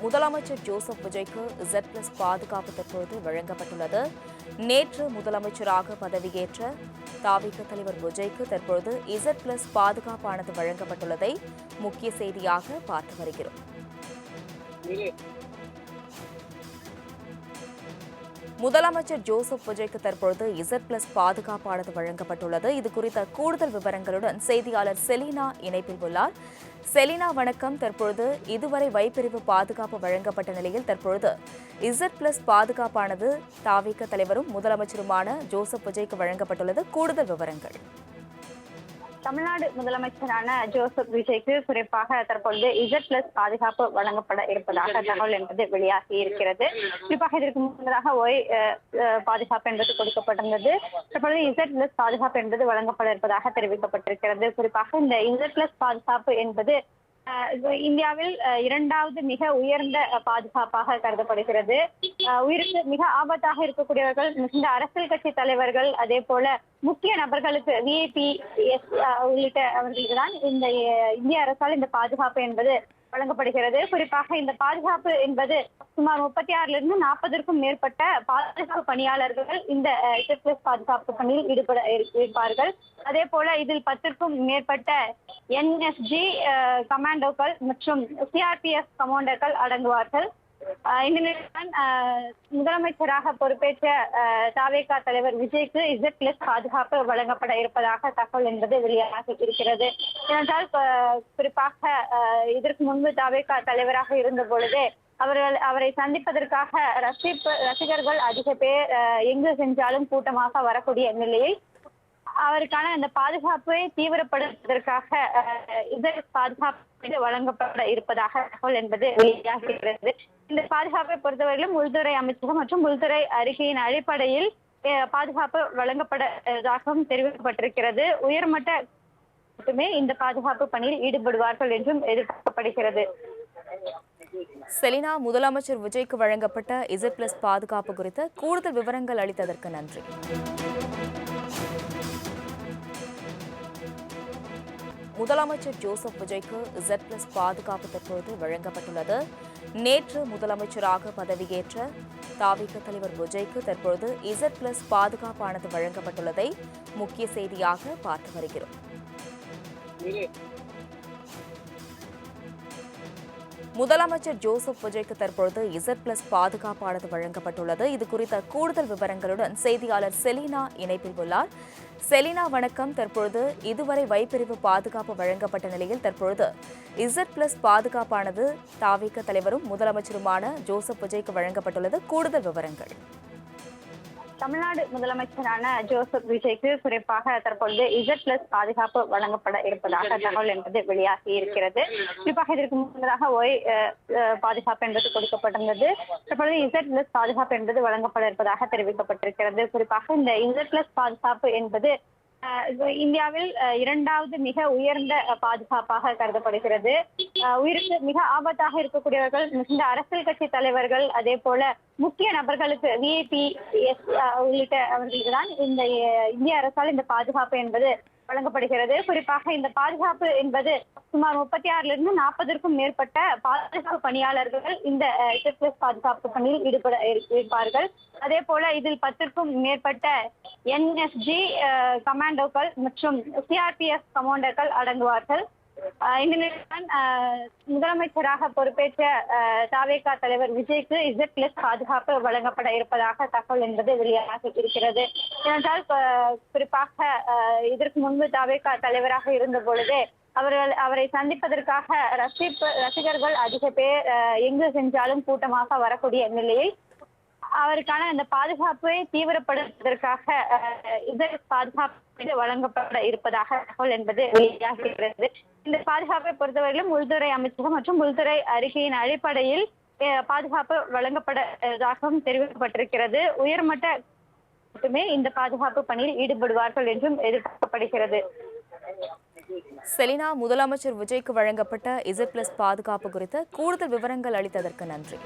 முதலமைச்சர் ஜோசப் விஜய்க்கு Z+ பாதுகாப்பு தற்போது வழங்கப்பட்டுள்ளது. நேற்று முதலமைச்சராக பதவியேற்ற தாவிக தலைவர் விஜய்க்கு தற்போது Z+ பாதுகாப்பானது வழங்கப்பட்டுள்ளதை முக்கிய செய்தியாக பார்த்து வருகிறோம். முதலமைச்சர் ஜோசப் விஜய்க்கு தற்பொழுது Z+ பாதுகாப்பானது வழங்கப்பட்டுள்ளது. இது குறித்த கூடுதல் விவரங்களுடன் செய்தியாளர் செலினா இணைப்பில் உள்ளார். செலினா, வணக்கம். தற்பொழுது இதுவரை வைப்பிரிவு பாதுகாப்பு வழங்கப்பட்ட நிலையில் தற்பொழுது Z+ பாதுகாப்பானது தாவிக தலைவரும் முதலமைச்சருமான ஜோசப் விஜய்க்கு வழங்கப்பட்டுள்ளது. கூடுதல் விவரங்கள். தமிழ்நாடு முதலமைச்சரான ஜோசப் விஜய்க்கு குறிப்பாக தற்பொழுது Z+ பாதுகாப்பு வழங்கப்பட இருப்பதாக தகவல் என்பது வெளியாகி இருக்கிறது. குறிப்பாக இதற்கு முன்னதாக பாதுகாப்பு என்பது கொடுக்கப்பட்டிருந்தது. தற்பொழுது Z+ பாதுகாப்பு என்பது வழங்கப்பட இருப்பதாக தெரிவிக்கப்பட்டிருக்கிறது. குறிப்பாக இந்த Z+ பாதுகாப்பு என்பது இந்தியாவில் இரண்டாவது மிக உயர்ந்த பாதுகாப்பாக கருதப்படுகிறது. உயிருக்கு மிக ஆபத்தாக இருக்கக்கூடியவர்கள், மிகுந்த அரசியல் கட்சி தலைவர்கள், அதே போல முக்கிய நபர்களுக்கு VIP உள்ளிட்டவர்களுக்கு தான் இந்த இந்திய அரசால் இந்த பாதுகாப்பு என்பது வழங்கப்படுகிறது. குறிப்பாக இந்த பாதுகாப்பு என்பது சுமார் 36லிருந்து 40ற்கும் மேற்பட்ட பாதுகாப்பு பணியாளர்கள் இந்த Z+ பாதுகாப்பு பணியில் ஈடுபட இருப்பார்கள். அதே போல இதில் 10ற்கும் மேற்பட்ட NSG கமாண்டோக்கள் மற்றும் CRPF கமாண்டர்கள் அடங்குவார்கள். இந்த நிலையில் முதலமைச்சராக பொறுப்பேற்ற தாவேகா தலைவர் விஜய்க்கு Z+ பாதுகாப்பு வழங்கப்பட இருப்பதாக தகவல் என்பது வெளியாகி இருக்கிறது. ஏனென்றால் குறிப்பாக இதற்கு முன்பு தாவேகா தலைவராக இருந்த பொழுதே அவரை சந்திப்பதற்காக ரசிகர்கள் அதிக பேர் எங்கு சென்றாலும் கூட்டமாக வரக்கூடிய நிலையில் அவருக்கான அந்த பாதுகாப்பை தீவிரப்படுத்துவதற்காக பாதுகாப்பு வழங்கப்பட இருப்பதாக தகவல் என்பது வெளியாகிறது. இந்த பாதுகாப்பை பொறுத்தவரையிலும் உள்துறை அமைச்சகம் மற்றும் உள்துறை அறிக்கையின் அடிப்படையில் பாதுகாப்பு வழங்கப்படதாகவும் தெரிவிக்கப்பட்டிருக்கிறது. உயர்மட்ட மட்டுமே இந்த பாதுகாப்பு பணியில் ஈடுபடுவார்கள் என்றும் எதிர்பார்க்கப்படுகிறது. செலினா, முதலமைச்சர் விஜய்க்கு வழங்கப்பட்ட Z+ பாதுகாப்பு குறித்த கூடுதல் விவரங்கள் அளித்ததற்கு நன்றி. முதலமைச்சர் ஜோசப் விஜய்க்கு Z+ பாதுகாப்பு தற்போது வழங்கப்பட்டுள்ளது. நேற்று முதலமைச்சராக பதவியேற்ற தாவிக தலைவர் விஜய்க்கு தற்போது Z+ பாதுகாப்பானது வழங்கப்பட்டுள்ளதை முக்கிய செய்தியாக பார்த்து வருகிறோம். முதலமைச்சர் ஜோசப் விஜய்க்கு தற்பொழுது Z+ பாதுகாப்பானது வழங்கப்பட்டுள்ளது. இது குறித்த கூடுதல் விவரங்களுடன் செய்தியாளர் செலினா இணைப்பில் உள்ளார். செலினா, வணக்கம். தற்பொழுது இதுவரை வைப்பிரிவு பாதுகாப்பு வழங்கப்பட்ட நிலையில் தற்பொழுது Z+ பாதுகாப்பானது தாவிக தலைவரும் முதலமைச்சருமான ஜோசப் விஜய்க்கு வழங்கப்பட்டுள்ளது. கூடுதல் விவரங்கள். தமிழ்நாடு முதலமைச்சரான ஜோசப் விஜய்க்கு குறிப்பாக தற்பொழுது Z+ பாதுகாப்பு வழங்கப்பட இருப்பதாக தகவல் என்பது வெளியாகி இருக்கிறது. குறிப்பாக இதற்கு முன்னதாக பாதுகாப்பு என்பது கொடுக்கப்பட்டிருந்தது. தற்பொழுது Z+ பாதுகாப்பு என்பது வழங்கப்பட இருப்பதாக தெரிவிக்கப்பட்டிருக்கிறது. குறிப்பாக இந்த Z+ பாதுகாப்பு என்பது இந்தியாவில் இரண்டாவது மிக உயர்ந்த பாதுகாப்பாக கருதப்படுகிறது. உயிருக்கு மிக ஆபத்தாக இருக்கக்கூடியவர்கள், மிகுந்த அரசியல் கட்சி தலைவர்கள், அதே போல முக்கிய நபர்களுக்கு VIP உள்ளிட்டவர்களுக்கு தான் இந்த இந்திய அரசால் இந்த பாதுகாப்பு என்பது வழங்கப்படுகிறது. குறிப்பாக இந்த பாதுகாப்பு என்பது சுமார் 36லிருந்து 40ற்கும் மேற்பட்ட பாதுகாப்பு பணியாளர்கள் இந்த Z+ பாதுகாப்பு பணியில் ஈடுபட இருப்பார்கள். அதே போல இதில் 10ற்கும் மேற்பட்ட NSG கமாண்டோக்கள் மற்றும் CRPF கமாண்டர்கள் அடங்குவார்கள். இந்த நிலையில் முதலமைச்சராக பொறுப்பேற்ற தாவேகா தலைவர் விஜய்க்கு Z+ பாதுகாப்பு வழங்கப்பட இருப்பதாக தகவல் என்பது வெளியாகி இருக்கிறது. ஏனென்றால் குறிப்பாக இதற்கு முன்பு தாவேகா தலைவராக இருந்த பொழுதே அவரை சந்திப்பதற்காக ரசிகர்கள் அதிக பேர் எங்கு சென்றாலும் கூட்டமாக வரக்கூடிய நிலையில் அவருக்கான அந்த பாதுகாப்பை தீவிரப்படுத்துவதற்காக பாதுகாப்பு வழங்கப்பட இருப்பதாக தகவல் என்பது வெளியாகிறது. இந்த பாதுகாப்பை பொறுத்தவரையிலும் உள்துறை அமைச்சகம் மற்றும் உள்துறை அறிக்கையின் அடிப்படையில் பாதுகாப்பு வழங்கப்படதாகவும் தெரிவிக்கப்பட்டிருக்கிறது. உயர்மட்ட மட்டுமே இந்த பாதுகாப்பு பணியில் ஈடுபடுவார்கள் என்றும் எதிர்பார்க்கப்படுகிறது. செலினா, முதலமைச்சர் விஜய்க்கு வழங்கப்பட்ட Z+ பாதுகாப்பு குறித்த கூடுதல் விவரங்கள் அளித்ததற்கு நன்றி.